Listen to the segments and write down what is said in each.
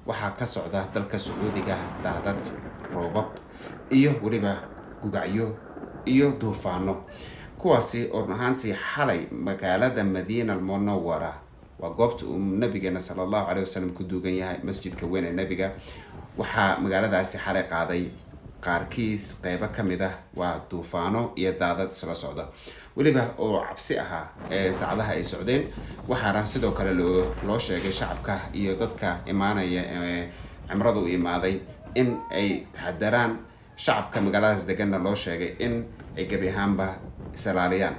waxaa ka socda dalka Sacuudiga daadad, roobab iyo waliba gugacyo iyo duufaano, kuwaasi oo ahaantii xalay magaalada Madiina al-Munawwara waa goobta uu nabigeena sallallahu alayhi wasallam ku duugan yahay, masjidka weyn ee nabiga. waxaa magaaladaasi xalay qaaday qaarkiis qaybo kamid ah waa duufaano iyo daadad isla socda, waliba oo cabsi ahaa saacadaha ay socdeen. waxaana sidoo kale loo sheegay shacabka iyo dadka imaanaya cimrada u imaaday in ay taxadaraan. shacabka magaaladaas deganna loo sheegay in ay gabi ahaanba isalaaliyaan.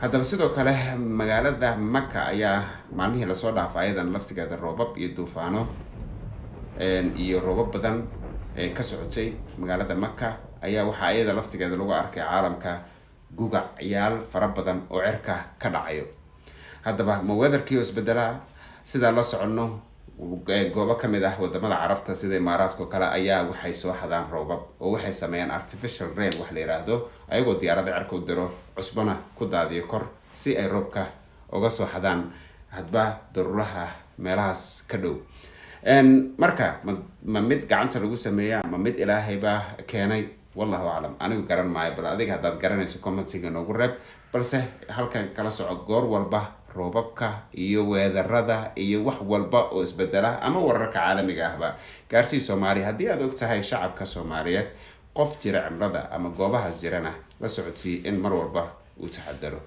haddaba sidoo kale magaalada Maka ayaa maalmihii lasoo dhaafay ayadan laftigeeda roobab iyo duufaano iyo roobab badan ka socotay. magaalada Maka ayaa waxaa iyada laftigeeda lagu arkay caalamka gugacyaal fara badan oo cirka ka dhacayo. haddaba ma weatherkii isbedela sida la socono goobo kamid ah wadamada Carabta sida Imaaraadka kale ayaa waxay soo xadaan roobab oo waxay sameeyaan artificial rain wax la yiraahdo, ayagoo diyaarada cirka u diro cusbana ku daadiyo kor si ay roobka uga soo xadaan hadba daruuraha meelahaas ka dhow. marka ma mid gacanta lagu sameeyaa ma mid Ilaahay baa keenay, wallahu a'lam. anigu garan maayo, bal adiga hadaad garanayso commentiga noogu reeb. balse halkan kala soco goor walba roobabka iyo weedarada iyo wax walba oo isbedela ama wararka caalamiga ahba gaarsii Soomaali. haddii aad ogtahay shacabka Soomaaliyeed qof jira cimrada ama goobahaas jirana la socodsii in mar walba uu taxadaro.